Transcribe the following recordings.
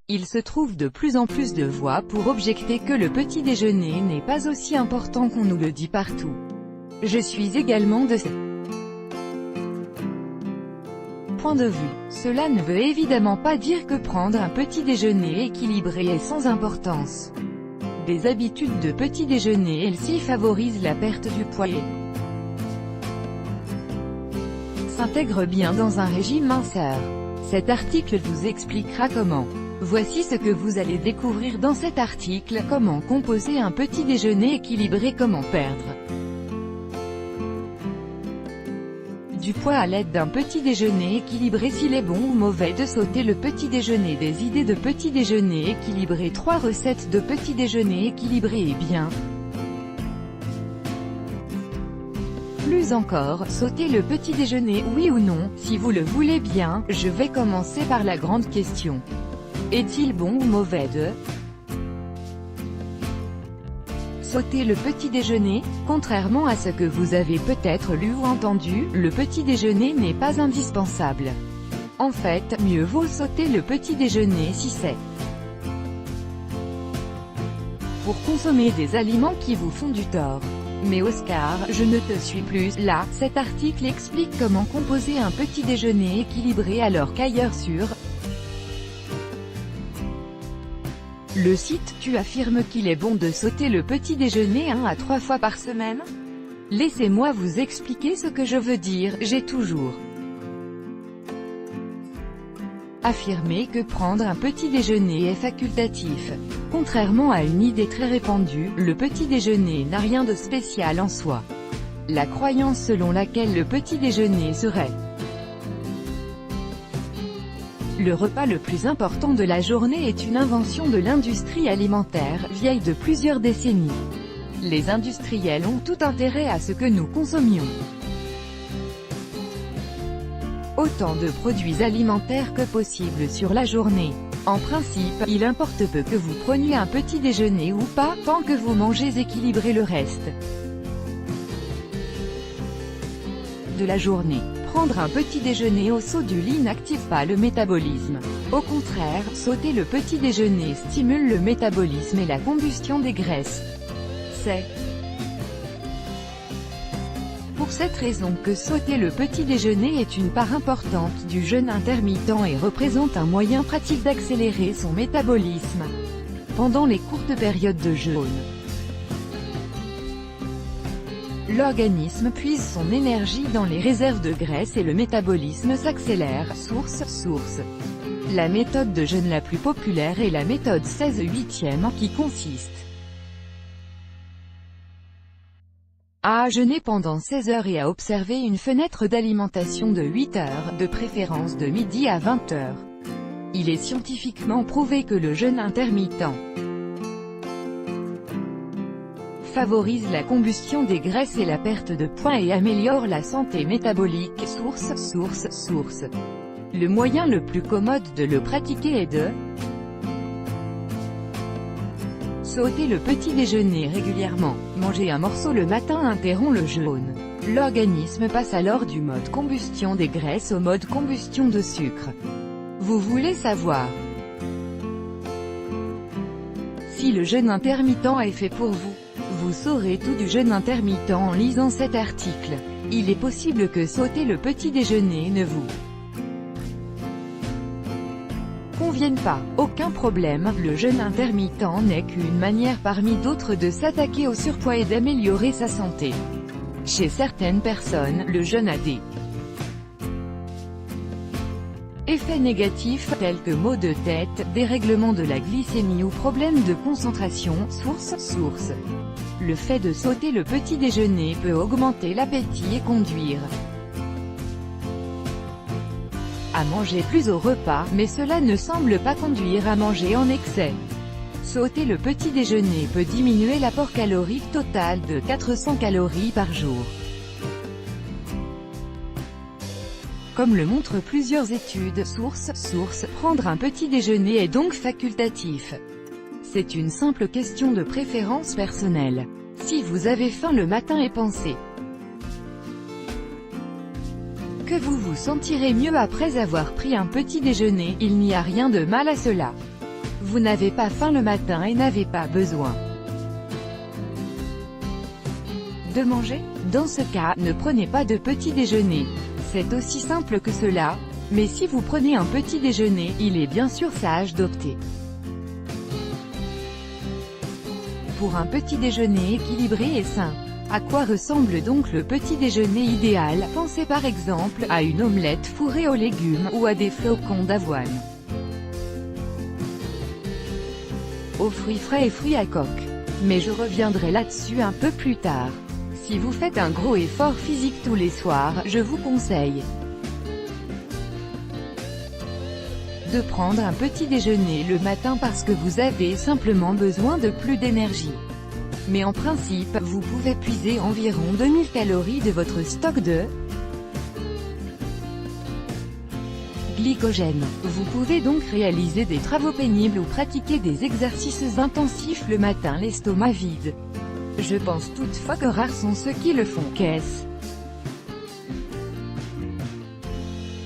Il se trouve de plus en plus de voix pour objecter que le petit déjeuner n'est pas aussi important qu'on nous le dit partout. Je suis également de ce point de vue. Cela ne veut évidemment pas dire que prendre un petit déjeuner équilibré est sans importance. Des habitudes de petit déjeuner elles-ci favorisent la perte du poids et s'intègrent bien dans un régime minceur. Cet article vous expliquera comment. Voici ce que vous allez découvrir dans cet article: comment composer un petit déjeuner équilibré, comment perdre du poids à l'aide d'un petit déjeuner équilibré, s'il est bon ou mauvais de sauter le petit déjeuner, des idées de petit déjeuner équilibré, 3 recettes de petit déjeuner équilibré et bien plus encore, sauter le petit déjeuner, oui ou non? Si vous le voulez bien, je vais commencer par la grande question. Est-il bon ou mauvais de sauter le petit déjeuner? Contrairement à ce que vous avez peut-être lu ou entendu, le petit déjeuner n'est pas indispensable. En fait, mieux vaut sauter le petit déjeuner si c'est pour consommer des aliments qui vous font du tort. Mais Oscar, je ne te suis plus là. Cet article explique comment composer un petit déjeuner équilibré, alors qu'ailleurs sur le site, tu affirmes qu'il est bon de sauter le petit déjeuner 1 à 3 fois par semaine? Laissez-moi vous expliquer ce que je veux dire. J'ai toujours affirmé que prendre un petit déjeuner est facultatif. Contrairement à une idée très répandue, le petit déjeuner n'a rien de spécial en soi. La croyance selon laquelle le petit déjeuner serait le repas le plus important de la journée est une invention de l'industrie alimentaire, vieille de plusieurs décennies. Les industriels ont tout intérêt à ce que nous consommions autant de produits alimentaires que possible sur la journée. En principe, il importe peu que vous preniez un petit déjeuner ou pas, tant que vous mangez équilibré le reste de la journée. Prendre un petit déjeuner au saut du lit n'active pas le métabolisme. Au contraire, sauter le petit déjeuner stimule le métabolisme et la combustion des graisses. C'est pour cette raison que sauter le petit déjeuner est une part importante du jeûne intermittent et représente un moyen pratique d'accélérer son métabolisme pendant les courtes périodes de jeûne. L'organisme puise son énergie dans les réserves de graisse et le métabolisme s'accélère. Source. La méthode de jeûne la plus populaire est la méthode 16/8, qui consiste à jeûner pendant 16 heures et à observer une fenêtre d'alimentation de 8 heures, de préférence de midi à 20 heures. Il est scientifiquement prouvé que le jeûne intermittent favorise la combustion des graisses et la perte de poids et améliore la santé métabolique. Source. Le moyen le plus commode de le pratiquer est de sauter le petit déjeuner régulièrement. Manger un morceau le matin interrompt le jeûne. L'organisme passe alors du mode combustion des graisses au mode combustion de sucre. Vous voulez savoir si le jeûne intermittent est fait pour vous? Vous saurez tout du jeûne intermittent en lisant cet article. Il est possible que sauter le petit déjeuner ne vous convienne pas. Aucun problème, le jeûne intermittent n'est qu'une manière parmi d'autres de s'attaquer au surpoids et d'améliorer sa santé. Chez certaines personnes, le jeûne a des effets négatifs, tels que maux de tête, dérèglement de la glycémie ou problèmes de concentration. Source. Le fait de sauter le petit déjeuner peut augmenter l'appétit et conduire à manger plus au repas, mais cela ne semble pas conduire à manger en excès. Sauter le petit déjeuner peut diminuer l'apport calorique total de 400 calories par jour. Comme le montrent plusieurs études. Source. Prendre un petit déjeuner est donc facultatif. C'est une simple question de préférence personnelle. Si vous avez faim le matin et pensez que vous vous sentirez mieux après avoir pris un petit déjeuner, il n'y a rien de mal à cela. Vous n'avez pas faim le matin et n'avez pas besoin de manger. Dans ce cas, ne prenez pas de petit déjeuner. C'est aussi simple que cela. Mais si vous prenez un petit déjeuner, il est bien sûr sage d'opter pour un petit déjeuner équilibré et sain. À quoi ressemble donc le petit déjeuner idéal? Pensez par exemple à une omelette fourrée aux légumes ou à des flocons d'avoine, aux fruits frais et fruits à coque. Mais je reviendrai là-dessus un peu plus tard. Si vous faites un gros effort physique tous les soirs, je vous conseille de prendre un petit déjeuner le matin parce que vous avez simplement besoin de plus d'énergie. Mais en principe, vous pouvez puiser environ 2000 calories de votre stock de glycogène. Vous pouvez donc réaliser des travaux pénibles ou pratiquer des exercices intensifs le matin l'estomac vide. Je pense toutefois que rares sont ceux qui le font. Qu'est-ce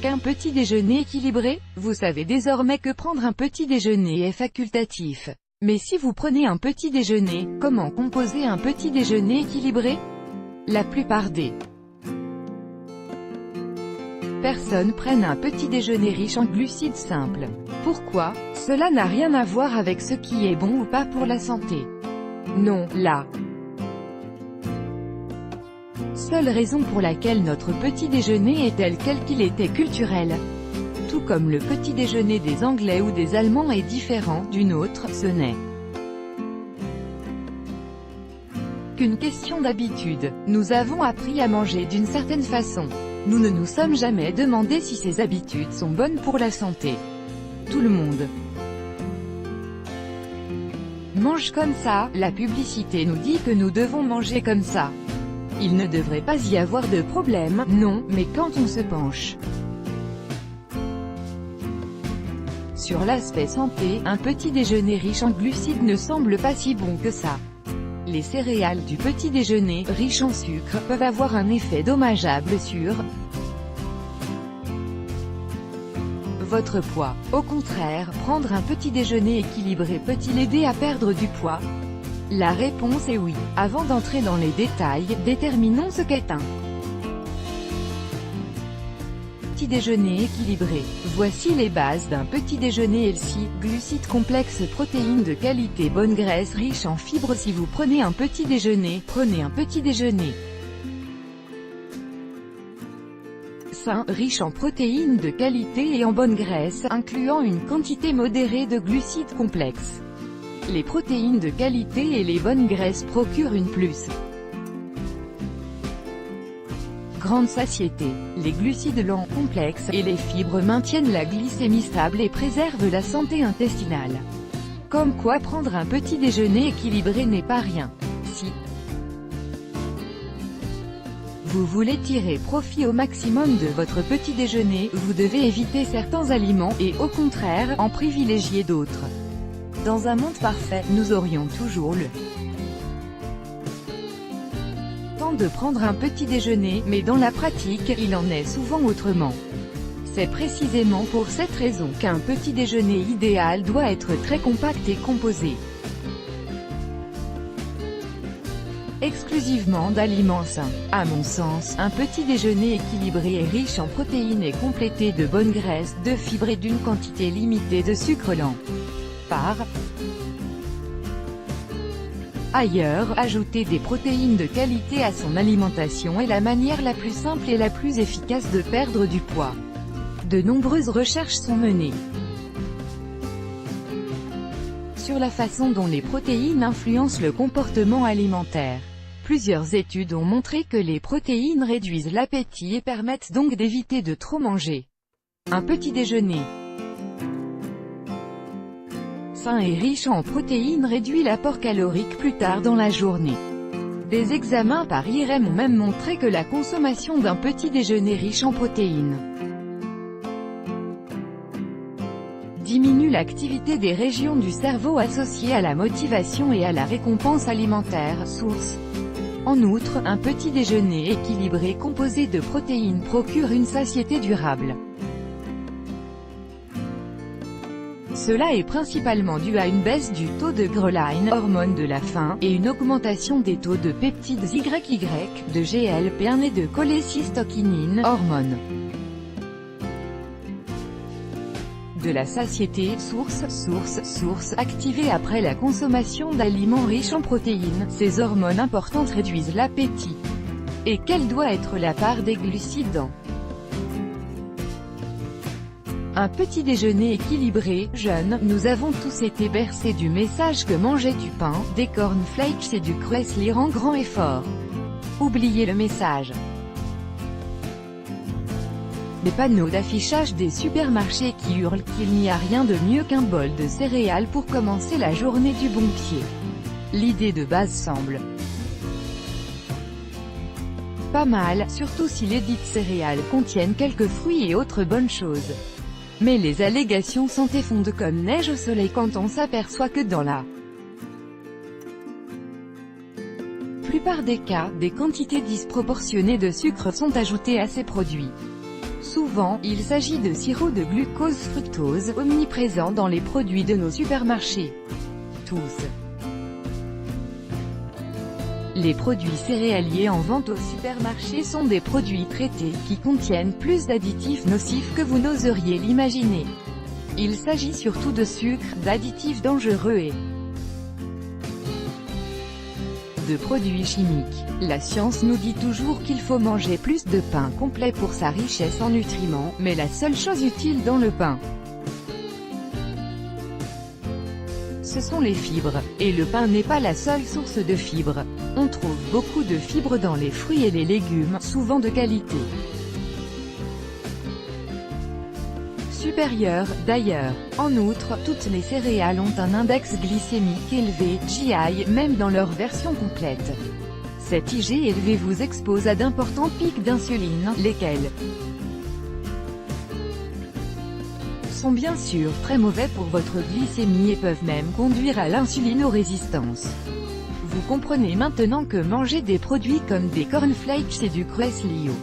qu'un petit déjeuner équilibré? Vous savez désormais que prendre un petit déjeuner est facultatif. Mais si vous prenez un petit déjeuner, comment composer un petit déjeuner équilibré? La plupart des personnes prennent un petit déjeuner riche en glucides simples. Pourquoi? Cela n'a rien à voir avec ce qui est bon ou pas pour la santé. Non, la seule raison pour laquelle notre petit déjeuner est tel qu'il était culturel. Tout comme le petit déjeuner des Anglais ou des Allemands est différent d'une autre, ce n'est qu'une question d'habitude. Nous avons appris à manger d'une certaine façon. Nous ne nous sommes jamais demandé si ces habitudes sont bonnes pour la santé. Tout le monde mange comme ça, la publicité nous dit que nous devons manger comme ça. Il ne devrait pas y avoir de problème, non, mais quand on se penche sur l'aspect santé, un petit déjeuner riche en glucides ne semble pas si bon que ça. Les céréales du petit déjeuner, riches en sucre, peuvent avoir un effet dommageable sur votre poids. Au contraire, prendre un petit déjeuner équilibré peut-il aider à perdre du poids? La réponse est oui. Avant d'entrer dans les détails, déterminons ce qu'est un petit déjeuner équilibré. Voici les bases d'un petit déjeuner healthy: glucides complexes, protéines de qualité, bonne graisse, riche en fibres. Si vous prenez un petit déjeuner, prenez un petit déjeuner sain, riche en protéines de qualité et en bonne graisse, incluant une quantité modérée de glucides complexes. Les protéines de qualité et les bonnes graisses procurent une plus grande satiété. Les glucides lents, complexes, et les fibres maintiennent la glycémie stable et préservent la santé intestinale. Comme quoi prendre un petit déjeuner équilibré n'est pas rien. Si vous voulez tirer profit au maximum de votre petit déjeuner, vous devez éviter certains aliments, et au contraire, en privilégier d'autres. Dans un monde parfait, nous aurions toujours le temps de prendre un petit déjeuner, mais dans la pratique, il en est souvent autrement. C'est précisément pour cette raison qu'un petit déjeuner idéal doit être très compact et composé exclusivement d'aliments sains. À mon sens, un petit déjeuner équilibré est riche en protéines et complété de bonnes graisses, de fibres et d'une quantité limitée de sucre lent. Par ailleurs, ajouter des protéines de qualité à son alimentation est la manière la plus simple et la plus efficace de perdre du poids. De nombreuses recherches sont menées sur la façon dont les protéines influencent le comportement alimentaire. Plusieurs études ont montré que les protéines réduisent l'appétit et permettent donc d'éviter de trop manger. Un petit déjeuner sain et riche en protéines réduit l'apport calorique plus tard dans la journée. Des examens par IRM ont même montré que la consommation d'un petit déjeuner riche en protéines diminue l'activité des régions du cerveau associées à la motivation et à la récompense alimentaire. Source En outre, un petit déjeuner équilibré composé de protéines procure une satiété durable. Cela est principalement dû à une baisse du taux de ghrelin, hormone de la faim, et une augmentation des taux de peptides YY, de GLP-1 et de cholécystokinine, hormone de la satiété, source activée après la consommation d'aliments riches en protéines. Ces hormones importantes réduisent l'appétit. Et quelle doit être la part des glucides dans un petit déjeuner équilibré, jeune? Nous avons tous été bercés du message que manger du pain, des cornflakes et du Cresly rend grand et fort. Oubliez le message. Les panneaux d'affichage des supermarchés qui hurlent qu'il n'y a rien de mieux qu'un bol de céréales pour commencer la journée du bon pied. L'idée de base semble pas mal, surtout si les dites céréales contiennent quelques fruits et autres bonnes choses. Mais les allégations santé fondent comme neige au soleil quand on s'aperçoit que dans la plupart des cas, des quantités disproportionnées de sucre sont ajoutées à ces produits. Souvent, il s'agit de sirop de glucose fructose, omniprésent dans les produits de nos supermarchés. Tous les produits céréaliers en vente au supermarché sont des produits traités, qui contiennent plus d'additifs nocifs que vous n'oseriez l'imaginer. Il s'agit surtout de sucre, d'additifs dangereux et de produits chimiques. La science nous dit toujours qu'il faut manger plus de pain complet pour sa richesse en nutriments, mais la seule chose utile dans le pain, ce sont les fibres, et le pain n'est pas la seule source de fibres. On trouve beaucoup de fibres dans les fruits et les légumes, souvent de qualité supérieure, d'ailleurs. En outre, toutes les céréales ont un index glycémique élevé, GI, même dans leur version complète. Cet IG élevé vous expose à d'importants pics d'insuline, lesquels sont bien sûr très mauvais pour votre glycémie et peuvent même conduire à l'insulinorésistance. Vous comprenez maintenant que manger des produits comme des cornflakes et du Cresly au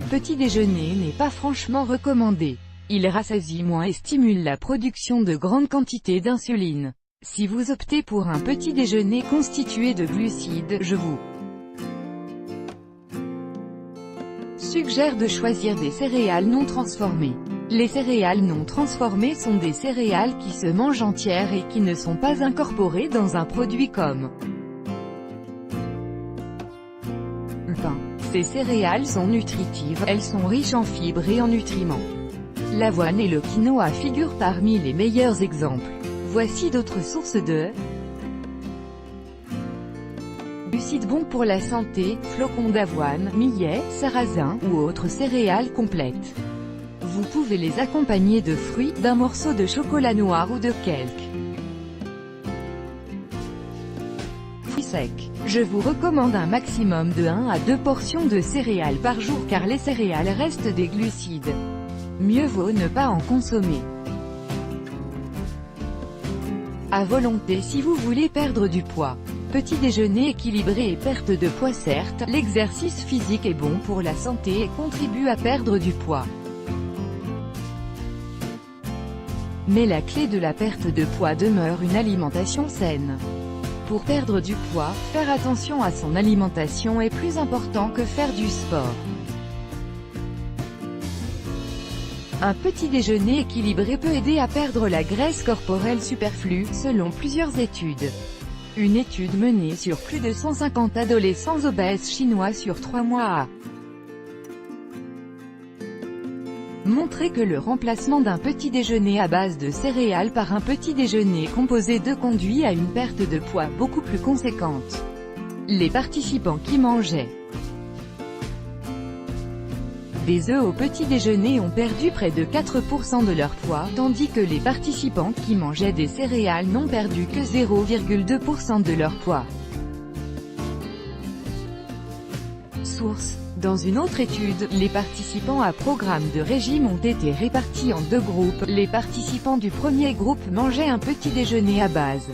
petit déjeuner n'est pas franchement recommandé. Il rassasie moins et stimule la production de grandes quantités d'insuline. Si vous optez pour un petit déjeuner constitué de glucides, je vous suggère de choisir des céréales non transformées. Les céréales non transformées sont des céréales qui se mangent entières et qui ne sont pas incorporées dans un produit comme le pain. Ces céréales sont nutritives, elles sont riches en fibres et en nutriments. L'avoine et le quinoa figurent parmi les meilleurs exemples. Voici d'autres sources de glucides bons pour la santé, flocons d'avoine, millet, sarrasin, ou autres céréales complètes. Vous pouvez les accompagner de fruits, d'un morceau de chocolat noir ou de quelques fruits secs. Je vous recommande un maximum de 1 à 2 portions de céréales par jour car les céréales restent des glucides. Mieux vaut ne pas en consommer à volonté si vous voulez perdre du poids. Petit déjeuner équilibré et perte de poids. Certes, l'exercice physique est bon pour la santé et contribue à perdre du poids. Mais la clé de la perte de poids demeure une alimentation saine. Pour perdre du poids, faire attention à son alimentation est plus important que faire du sport. Un petit déjeuner équilibré peut aider à perdre la graisse corporelle superflue, selon plusieurs études. Une étude menée sur plus de 150 adolescents obèses chinois sur 3 mois a montré que le remplacement d'un petit déjeuner à base de céréales par un petit déjeuner composé d'œufs conduit à une perte de poids beaucoup plus conséquente. Les participants qui mangeaient des œufs au petit déjeuner ont perdu près de 4% de leur poids, tandis que les participants qui mangeaient des céréales n'ont perdu que 0,2% de leur poids. Source: dans une autre étude, les participants à programme de régime ont été répartis en 2 groupes. Les participants du premier groupe mangeaient un petit déjeuner à base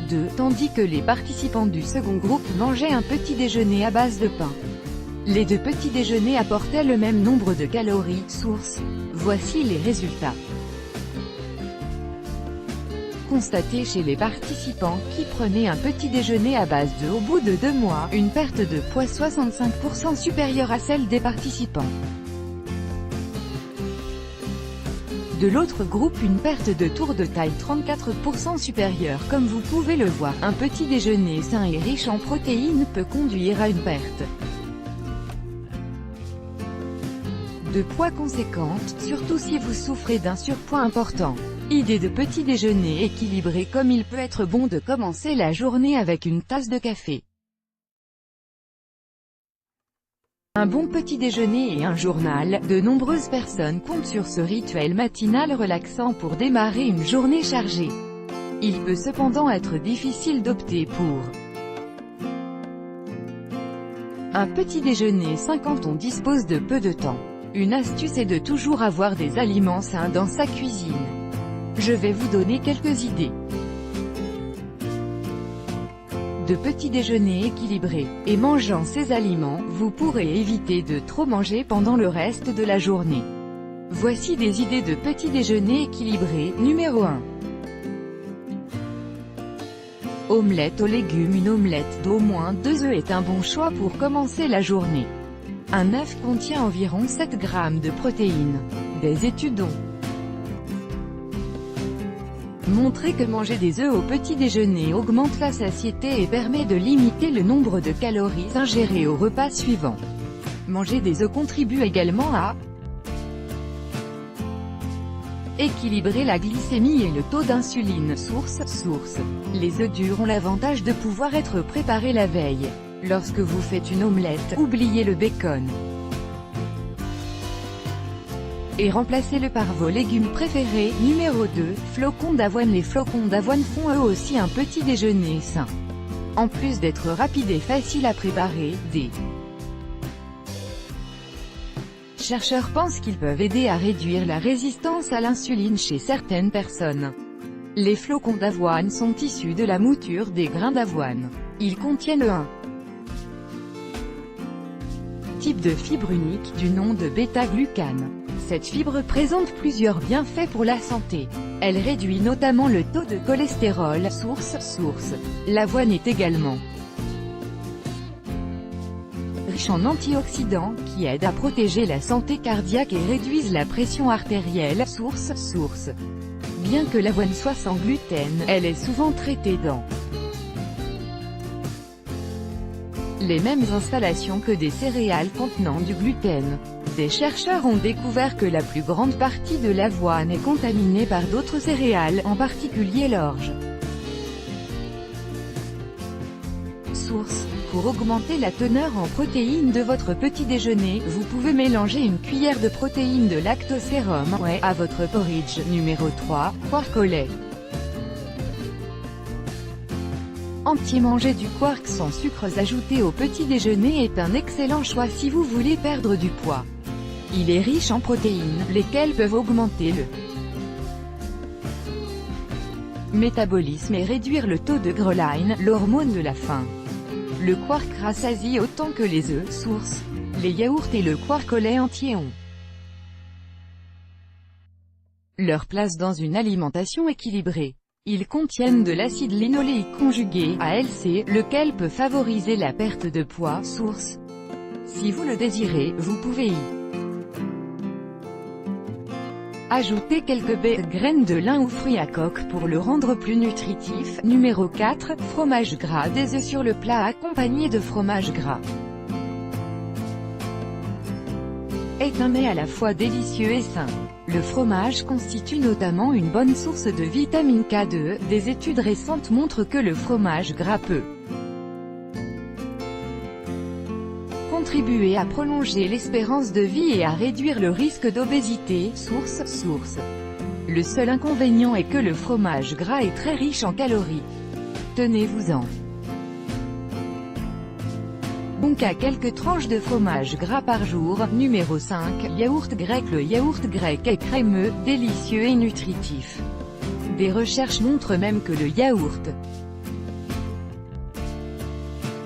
2, tandis que les participants du second groupe mangeaient un petit déjeuner à base de pain. Les deux petits déjeuners apportaient le même nombre de calories, source. Voici les résultats. Constaté chez les participants qui prenaient un petit déjeuner à base de au bout de 2 mois, une perte de poids 65% supérieure à celle des participants. De l'autre groupe, une perte de tour de taille 34% supérieure. Comme vous pouvez le voir, un petit déjeuner sain et riche en protéines peut conduire à une perte de poids conséquente, surtout si vous souffrez d'un surpoids important. Idée de petit déjeuner équilibré. Comme il peut être bon de commencer la journée avec une tasse de café. Un bon petit déjeuner et un journal. De nombreuses personnes comptent sur ce rituel matinal relaxant pour démarrer une journée chargée. Il peut cependant être difficile d'opter pour un petit déjeuner sain quand on dispose de peu de temps. Une astuce est de toujours avoir des aliments sains dans sa cuisine. Je vais vous donner quelques idées de petit déjeuner équilibré. Et mangeant ces aliments, vous pourrez éviter de trop manger pendant le reste de la journée. Voici des idées de petit déjeuner équilibré. Numéro 1. Omelette aux légumes. Une omelette d'au moins 2 œufs est un bon choix pour commencer la journée. Un œuf contient environ 7 grammes de protéines. Des études ont montré que manger des œufs au petit déjeuner augmente la satiété et permet de limiter le nombre de calories ingérées au repas suivant. Manger des œufs contribue également à équilibrer la glycémie et le taux d'insuline. Source. Les œufs durs ont l'avantage de pouvoir être préparés la veille. Lorsque vous faites une omelette, oubliez le bacon et remplacez-le par vos légumes préférés. Numéro 2. Flocons d'avoine. Les flocons d'avoine font eux aussi un petit déjeuner sain. En plus d'être rapides et faciles à préparer, des chercheurs pensent qu'ils peuvent aider à réduire la résistance à l'insuline chez certaines personnes. Les flocons d'avoine sont issus de la mouture des grains d'avoine. Ils contiennent un type de fibre unique, du nom de bêta-glucane. Cette fibre présente plusieurs bienfaits pour la santé. Elle réduit notamment le taux de cholestérol. Source. L'avoine est également riche en antioxydants, qui aident à protéger la santé cardiaque et réduisent la pression artérielle. Source. Bien que l'avoine soit sans gluten, elle est souvent traitée dans les mêmes installations que des céréales contenant du gluten. Des chercheurs ont découvert que la plus grande partie de l'avoine est contaminée par d'autres céréales, en particulier l'orge. Source. Pour augmenter la teneur en protéines de votre petit déjeuner, vous pouvez mélanger une cuillère de protéines de lactosérum à votre porridge. Numéro 3. Quark au lait. Entier. Manger du quark sans sucres ajoutés au petit déjeuner est un excellent choix si vous voulez perdre du poids. Il est riche en protéines, lesquelles peuvent augmenter le métabolisme et réduire le taux de ghrelin, l'hormone de la faim. Le quark rassasie autant que les œufs. Source. Les yaourts et le quark au lait entier ont leur place dans une alimentation équilibrée. Ils contiennent de l'acide linoléique conjugué, ALC, lequel peut favoriser la perte de poids. Source. Si vous le désirez, vous pouvez y ajouter quelques baies, graines de lin ou fruits à coque pour le rendre plus nutritif. Numéro 4. Fromage gras. Des œufs sur le plat accompagnés de fromage gras est un mets à la fois délicieux et sain. Le fromage constitue notamment une bonne source de vitamine K2. Des études récentes montrent que le fromage gras peut contribuer à prolonger l'espérance de vie et à réduire le risque d'obésité. Source. Le seul inconvénient est que le fromage gras est très riche en calories. Tenez-vous-en donc à quelques tranches de fromage gras par jour. Numéro 5. Yaourt grec. Le yaourt grec est crémeux, délicieux et nutritif. Des recherches montrent même que le yaourt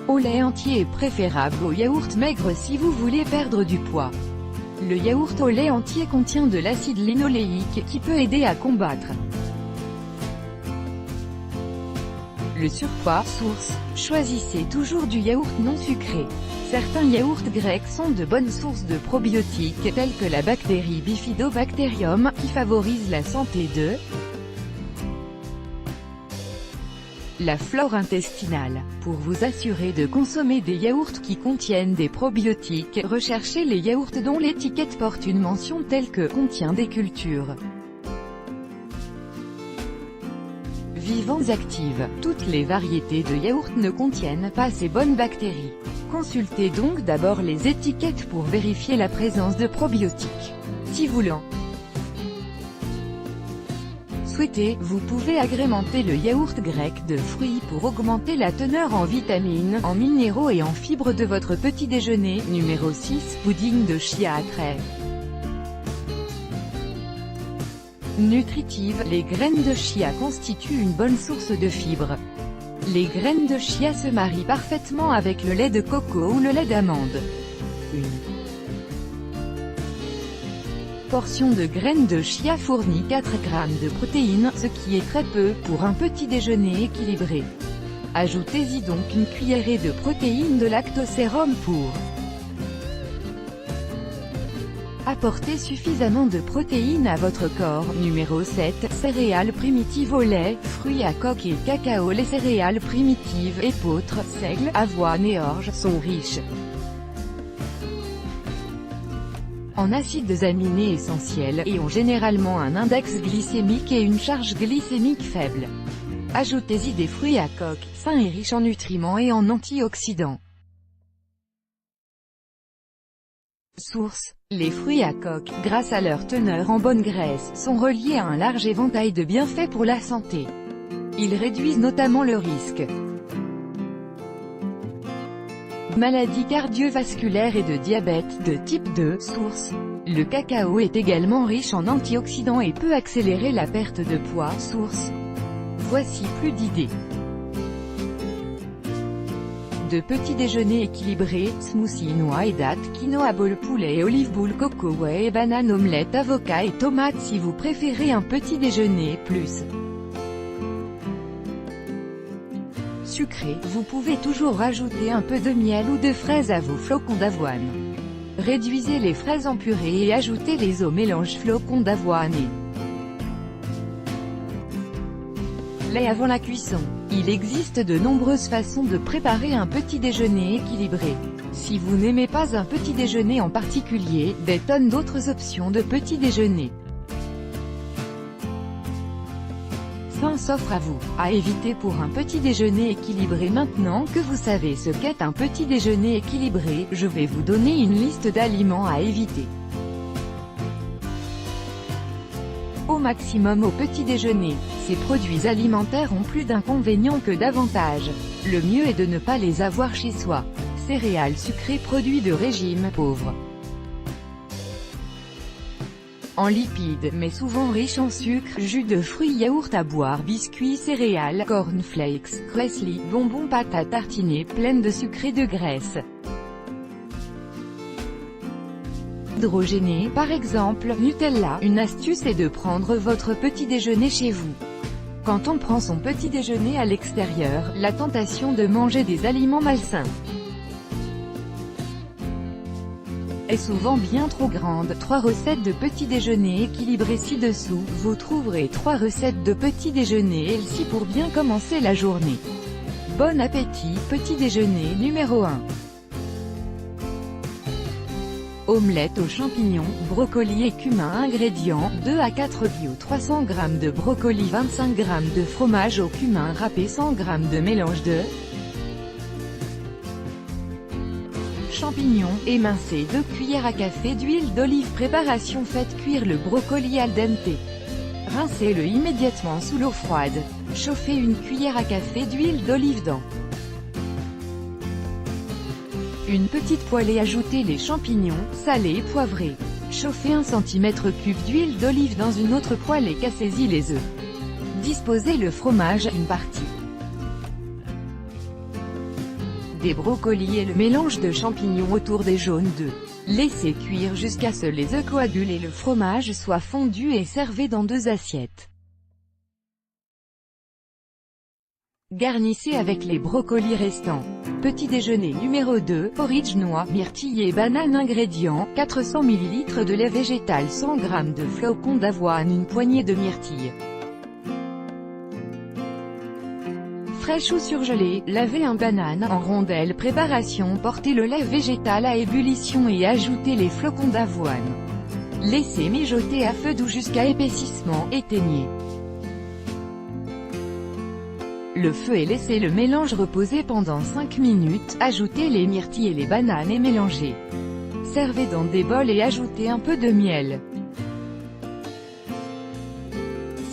Au lait entier est préférable au yaourt maigre si vous voulez perdre du poids. Le yaourt au lait entier contient de l'acide linoléique qui peut aider à combattre le surpoids. Source: choisissez toujours du yaourt non sucré. Certains yaourts grecs sont de bonnes sources de probiotiques tels que la bactérie Bifidobacterium, qui favorise la santé de la flore intestinale. Pour vous assurer de consommer des yaourts qui contiennent des probiotiques, recherchez les yaourts dont l'étiquette porte une mention telle que « contient des cultures vivantes actives ». Toutes les variétés de yaourts ne contiennent pas ces bonnes bactéries. Consultez donc d'abord les étiquettes pour vérifier la présence de probiotiques. Si vous l'en souhaitez, vous pouvez agrémenter le yaourt grec de fruits pour augmenter la teneur en vitamines, en minéraux et en fibres de votre petit déjeuner. Numéro 6. Pudding de chia très nutritive. Les graines de chia constituent une bonne source de fibres. Les graines de chia se marient parfaitement avec le lait de coco ou le lait d'amande. Une portion de graines de chia fournit 4 g de protéines, ce qui est très peu pour un petit déjeuner équilibré. Ajoutez-y donc une cuillerée de protéines de lactosérum pour apporter suffisamment de protéines à votre corps. Numéro 7. Céréales primitives au lait, fruits à coque et cacao. Les céréales primitives, épeautre, seigle, avoine et orge, sont riches en acides aminés essentiels, et ont généralement un index glycémique et une charge glycémique faible. Ajoutez-y des fruits à coque, sains et riches en nutriments et en antioxydants. Source: les fruits à coque, grâce à leur teneur en bonne graisse, sont reliés à un large éventail de bienfaits pour la santé. Ils réduisent notamment le risque maladies cardiovasculaires et de diabète de type 2. Source: le cacao est également riche en antioxydants et peut accélérer la perte de poids. Source: voici plus d'idées de petit déjeuner équilibré: smoothie noix et dattes, quinoa bowl poulet et olive bowl, coco whey et banane, omelette, avocat et tomates. Si vous préférez un petit déjeuner plus sucré, vous pouvez toujours rajouter un peu de miel ou de fraises à vos flocons d'avoine. Réduisez les fraises en purée et ajoutez-les au mélange flocons d'avoine et lait avant la cuisson. Il existe de nombreuses façons de préparer un petit déjeuner équilibré. Si vous n'aimez pas un petit déjeuner en particulier, des tonnes d'autres options de petit déjeuner s'offre à vous. À éviter pour un petit déjeuner équilibré. Maintenant que vous savez ce qu'est un petit déjeuner équilibré, je vais vous donner une liste d'aliments à éviter au maximum au petit déjeuner. Ces produits alimentaires ont plus d'inconvénients que d'avantages. Le mieux est de ne pas les avoir chez soi. Céréales sucrées, produits de régime pauvre en lipides, mais souvent riches en sucre, jus de fruits, yaourt à boire, biscuits, céréales, cornflakes, muesli, bonbons, pâtes à tartiner pleines de sucre et de graisse hydrogénée, par exemple, Nutella. Une astuce est de prendre votre petit déjeuner chez vous. Quand on prend son petit déjeuner à l'extérieur, la tentation de manger des aliments malsains est souvent bien trop grande. 3 recettes de petit déjeuner équilibré ci-dessous. Vous trouverez 3 recettes de petit déjeuner healthy pour bien commencer la journée. Bon appétit. Petit déjeuner numéro 1. Omelette aux champignons, brocoli et cumin. Ingrédients: 2 à 4 bio, 300 g de brocoli, 25 g de fromage au cumin râpé, 100 g de mélange de champignons, émincés, 2 cuillères à café d'huile d'olive. Préparation: faites cuire le brocoli al dente. Rincez-le immédiatement sous l'eau froide. Chauffez une cuillère à café d'huile d'olive dans une petite poêlée. Ajoutez les champignons, salés et poivrés. Chauffez 1 cm3 d'huile d'olive dans une autre poêle et cassez-y les œufs. Disposez le fromage, une partie des brocolis et le mélange de champignons autour des jaunes d'œufs. Laissez cuire jusqu'à ce que les œufs coagulent et le fromage soit fondu et servez dans 2 assiettes. Garnissez avec les brocolis restants. Petit déjeuner numéro 2, porridge noix, myrtille et banane. Ingrédients, 400 ml de lait végétal, 100 g de flocons d'avoine, une poignée de myrtille fraîche ou surgelée. Lavez un banane en rondelles. Préparation, portez le lait végétal à ébullition et ajoutez les flocons d'avoine. Laissez mijoter à feu doux jusqu'à épaississement, éteignez le feu et laissez le mélange reposer pendant 5 minutes, ajoutez les myrtilles et les bananes et mélangez. Servez dans des bols et ajoutez un peu de miel.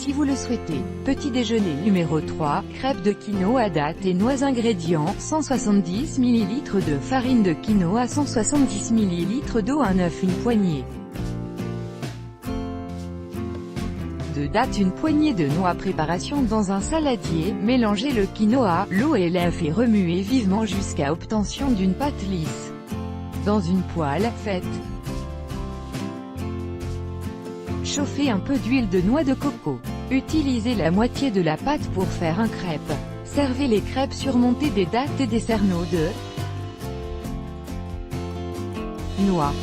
Si vous le souhaitez. Petit déjeuner numéro 3, crêpes de quinoa, dattes et noix. Ingrédients, 170 ml de farine de quinoa, 170 ml d'eau, un œuf, une poignée de dattes, une poignée de noix. Préparation dans un saladier, mélangez le quinoa, l'eau et l'œuf et remuez vivement jusqu'à obtention d'une pâte lisse. Dans une poêle, faites chauffer un peu d'huile de noix de coco. Utilisez la moitié de la pâte pour faire un crêpe. Servez les crêpes surmontées des dattes et des cerneaux de noix.